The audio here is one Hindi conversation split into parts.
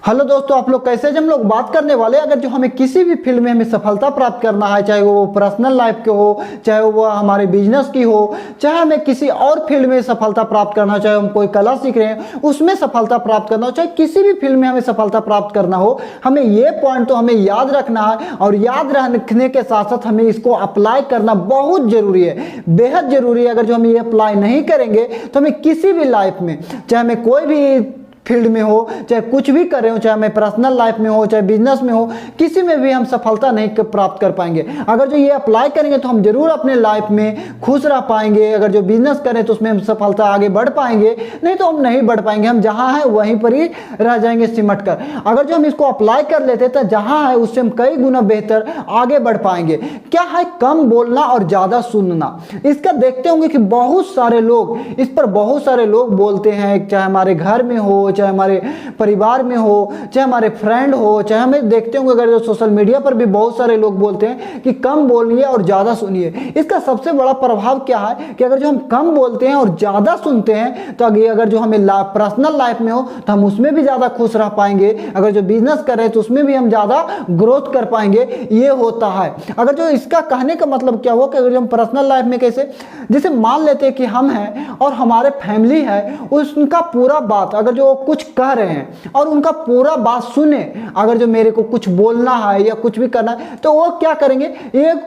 हेलो दोस्तों, आप लोग कैसे? हम लोग बात करने वाले अगर जो हमें किसी भी फील्ड में हमें सफलता प्राप्त करना है, चाहे वो पर्सनल लाइफ के हो, चाहे वो हमारे बिजनेस की हो, चाहे हमें किसी और फील्ड में सफलता प्राप्त करना हो, चाहे हम कोई कला सीख रहे हैं उसमें सफलता प्राप्त करना हो, चाहे किसी भी फील्ड में हमें सफलता प्राप्त करना हो, हमें ये पॉइंट तो हमें याद रखना है। और याद रखने के साथ साथ हमें इसको अप्लाई करना बहुत जरूरी है, बेहद जरूरी है। अगर जो हम ये अप्लाई नहीं करेंगे तो हमें किसी भी लाइफ में, चाहे हमें कोई भी फील्ड में हो, चाहे कुछ भी कर रहे हो, चाहे हमें पर्सनल लाइफ में हो, चाहे बिजनेस में हो, किसी में भी हम सफलता नहीं प्राप्त कर पाएंगे। अगर जो ये अप्लाई करेंगे तो हम जरूर अपने लाइफ में खुश रह पाएंगे। अगर जो बिजनेस करें तो उसमें हम सफलता आगे बढ़ पाएंगे, नहीं तो हम नहीं बढ़ पाएंगे, हम जहां हैं वहीं पर ही रह जाएंगे सिमट कर। अगर जो हम इसको अप्लाई कर लेते तो जहां है उससे हम कई गुना बेहतर आगे बढ़ पाएंगे। क्या है? कम बोलना और ज्यादा सुनना। इसका देखते होंगे कि बहुत सारे लोग इस पर बहुत सारे लोग बोलते हैं, चाहे हमारे घर में हो, चाहे हमारे परिवार में हो, चाहे हमारे फ्रेंड हो, चाहे हमें देखते होंगे अगर जो सोशल मीडिया पर भी बहुत सारे लोग बोलते हैं कि कम बोलिए और ज्यादा सुनिए। इसका सबसे बड़ा प्रभाव क्या है कि अगर जो हम कम बोलते हैं और ज्यादा सुनते हैं तो अगर जो हमें पर्सनल लाइफ में हो तो हम उसमें भी ज्यादा खुश रह पाएंगे। अगर जो बिजनेस कर रहे हैं तो उसमें भी हम ज्यादा ग्रोथ कर पाएंगे। ये होता है। अगर जो इसका कहने का मतलब क्या हुआ कि अगर जो हम पर्सनल लाइफ में कैसे, जैसे मान लेते हैं कि हम हैं और हमारे फैमिली है, उसका पूरा बात अगर जो कुछ कह रहे हैं और उनका पूरा बात सुने, अगर जो मेरे को कुछ बोलना है या कुछ भी करना है तो वो क्या करेंगे,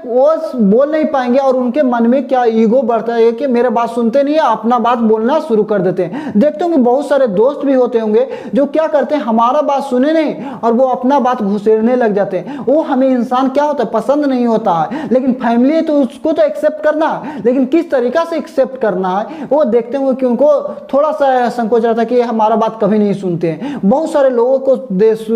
वो बोल नहीं पाएंगे और उनके मन में क्या ईगो बढ़ता है कि मेरे बात सुनते नहीं है, अपना बात बोलना शुरू कर देते हैं। देखते होंगे बहुत सारे दोस्त भी होते होंगे जो क्या करते हैं, हमारा बात सुने नहीं और वो अपना बात घुसेड़ने लग जाते हैं। वो हमें इंसान क्या होता है, पसंद नहीं होता है, लेकिन फैमिली है तो उसको तो एक्सेप्ट करना है, लेकिन किस तरीका से एक्सेप्ट करना है वो देखते होंगे कि उनको थोड़ा सा संकोच रहता है कि हमारा बात कभी नहीं सुनते हैं। बहुत सारे लोगों को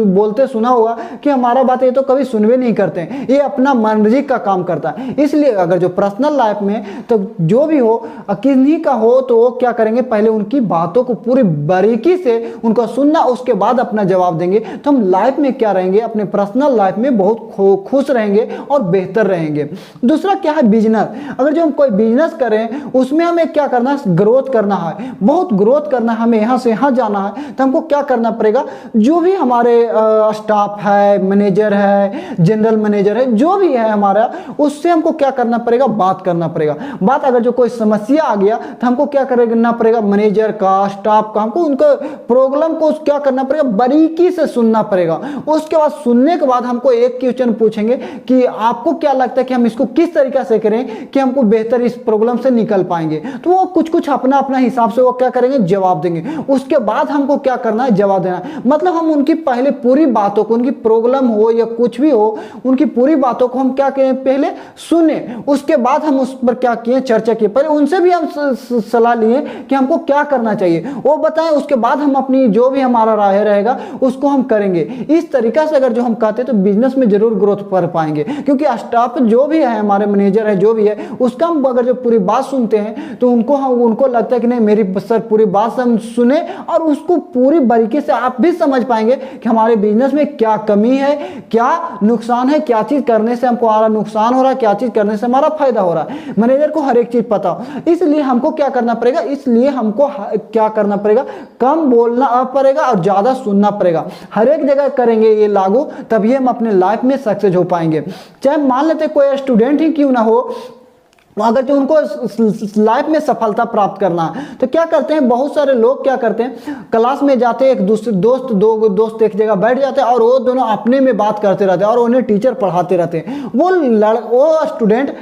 बोलते सुना होगा कि हमारा बात ये तो कभी सुनवे नहीं करते हैं, ये अपना मर्जी का काम करता है। इसलिए अगर जो पर्सनल लाइफ में तो जो भी हो, किन्हीं का हो, तो वो क्या करेंगे, पहले उनकी बातों को पूरी बारीकी से उनको सुनना, उसके बाद अपना जवाब देंगे। तो हम लाइफ में क्या रहेंगे, अपने पर्सनल लाइफ में बहुत खुश रहेंगे और बेहतर रहेंगे। दूसरा क्या है, बिजनेस। अगर जो हम कोई बिजनेस करें उसमें हमें क्या करना है, ग्रोथ करना है, बहुत ग्रोथ करना है, हमें यहाँ से यहाँ जाना है। तो हमको क्या करना पड़ेगा, जो भी हमारे स्टाफ है, मैनेजर है, जनरल मैनेजर है, जो भी है हमारा, उससे हमको क्या करना पड़ेगा, बात करना पड़ेगा। बात अगर जो कोई समस्या आ गया तो हमको क्या करना पड़ेगा, मैनेजर का, स्टाफ का, हमको उनका प्रॉब्लम को क्या करना पड़ेगा, बारीकी से सुनना पड़ेगा। उसके बाद सुनने के बाद हमको एक क्वेश्चन पूछेंगे कि आपको क्या लगता है कि हम इसको किस तरीके से करें कि हमको बेहतर इस प्रॉब्लम से निकल पाएंगे। तो वो कुछ अपना अपना हिसाब से वो क्या करेंगे, जवाब देंगे। उसके बाद हमको क्या करना है, जवाब देना। मतलब हम उनकी पहले पूरी बातों को, उनकी प्रॉब्लम हो या कुछ भी हो, उनकी पूरी बातों को हम क्या करें, पहले सुने, उसके बाद हम उस पर क्या किए, चर्चा किए। पहले उनसे भी हम सलाह लिए कि हमको क्या करना चाहिए, वो बताएं, उसके बाद हम अपनी जो भी हमारा राय रहेगा उसको हम करेंगे। इस तरीका से अगर जो हम कहते हैं तो बिजनेस में जरूर ग्रोथ कर पाएंगे, क्योंकि स्टाफ जो भी है, हमारे मैनेजर है, जो भी है, उसका हम अगर जो पूरी बात सुनते हैं तो उनको लगता है कि नहीं, मेरी सर पूरी बात हम सुने और उसको पूरी बारीकी से आप भी समझ पाएंगे कि हमारे बिजनेस में क्या कमी है, क्या नुकसान है, क्या चीज करने से हमको हमारा नुकसान हो रहा है, क्या चीज करने से हमारा फायदा हो रहा है। मैनेजर को हर एक चीज पता हो। इसलिए हमको क्या करना पड़ेगा, क्या करना पड़ेगा, कम बोलना पड़ेगा और ज्यादा सुनना पड़ेगा। हर एक जगह करेंगे ये लागू, तभी हम अपने लाइफ में सक्सेस हो पाएंगे। चाहे मान लेते कोई स्टूडेंट ही क्यों ना हो, अगर जो उनको लाइफ में सफलता प्राप्त करना है तो क्या करते हैं, बहुत सारे लोग क्या करते हैं, क्लास में जाते हैं, एक दूसरे दो दोस्त एक जगह बैठ जाते हैं और वो दोनों अपने में बात करते रहते हैं और उन्हें टीचर पढ़ाते रहते हैं। वो स्टूडेंट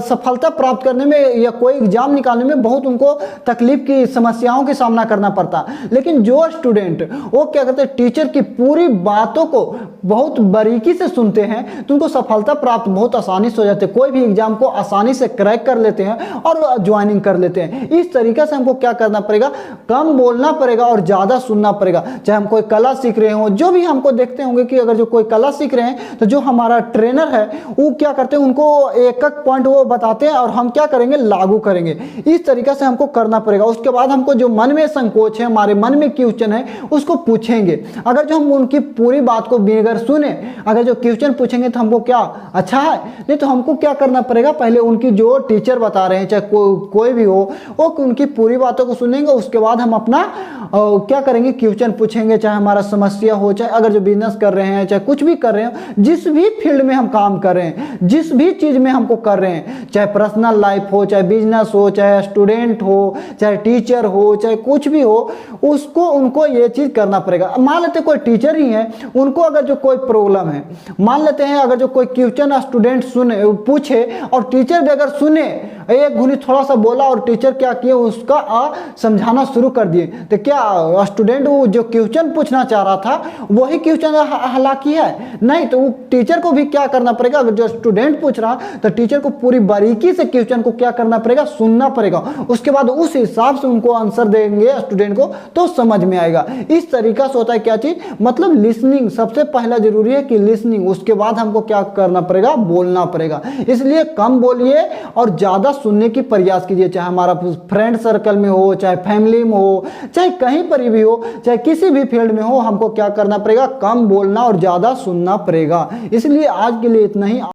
सफलता प्राप्त करने में या कोई एग्जाम निकालने में बहुत उनको तकलीफ की समस्याओं का सामना करना पड़ता है। लेकिन जो स्टूडेंट वो क्या करते हैं, टीचर की पूरी बातों को बहुत बारीकी से सुनते हैं तो उनको सफलता प्राप्त बहुत आसानी से हो जाती है। कोई भी एग्जाम को आसानी से क्रैक कर लेते हैं और ज्वाइनिंग कर लेते हैं। इस तरीके से हमको क्या करना पड़ेगा, कम बोलना पड़ेगा और ज्यादा सुनना पड़ेगा। चाहे हम कोई कला सीख रहे हो, जो भी हमको देखते होंगे कि अगर जो कोई कला सीख रहे हैं तो जो हमारा ट्रेनर है वो क्या करते हैं, उनको एक एक पॉइंट वो बताते हैं और हम क्या करेंगे, लागू करेंगे। इस तरीके से हमको करना पड़ेगा। उसके बाद हमको जो मन में संकोच है, हमारे मन में क्वेश्चन है, उसको पूछेंगे। अगर जो हम उनकी पूरी बात को अगर सुने, अगर जो क्वेश्चन पूछेंगे तो हमको क्या अच्छा है, नहीं तो हमको क्या करना पड़ेगा, पहले उनकी जो टीचर बता रहे हैं, चाहे कोई भी हो, वो उनकी पूरी बातों को सुनेंगे। उसके बाद हम अपना क्या करेंगे, क्वेश्चन पूछेंगे, चाहे हमारा समस्या हो, चाहे अगर जो बिजनेस कर रहे हैं, चाहे कुछ भी कर रहे हैं, जिस भी फील्ड में हम काम कर रहे हैं, जिस भी चीज में हमको कर रहे हैं, चाहे पर्सनल लाइफ हो, चाहे बिजनेस हो, चाहे स्टूडेंट हो, चाहे टीचर हो, चाहे कुछ भी हो, उसको उनको ये चीज करना पड़ेगा। मान लेते कोई टीचर ही है, उनको अगर जो कोई प्रॉब्लम है, मान लेते हैं अगर जो कोई क्वेश्चन स्टूडेंट सुने पूछे और टीचर भी अगर सुने, एक घुनी थोड़ा सा बोला और टीचर क्या किए, उसका समझाना शुरू कर दिए, तो क्या स्टूडेंट वो जो क्वेश्चन पूछना चाह रहा था वही क्वेश्चन हालांकि है नहीं, तो वो टीचर को भी क्या करना पड़ेगा, अगर जो स्टूडेंट पूछ रहा तो टीचर को पूरी बारीकी से क्वेश्चन को क्या करना पड़ेगा, सुनना पड़ेगा। उसके बाद उस हिसाब से उनको आंसर देंगे स्टूडेंट को, तो समझ में आएगा। इस तरीका से होता है क्या चीज, मतलब लिसनिंग सबसे पहला जरूरी है कि लिसनिंग, उसके बाद हमको क्या करना पड़ेगा, बोलना पड़ेगा। इसलिए कम बोलिए और ज्यादा सुनने की प्रयास कीजिए, चाहे हमारा फ्रेंड सर्कल में हो, चाहे फैमिली में हो, चाहे कहीं पर भी हो, चाहे किसी भी फील्ड में हो, हमको क्या करना पड़ेगा, कम बोलना और ज्यादा सुनना पड़ेगा। इसलिए आज के लिए इतना ही।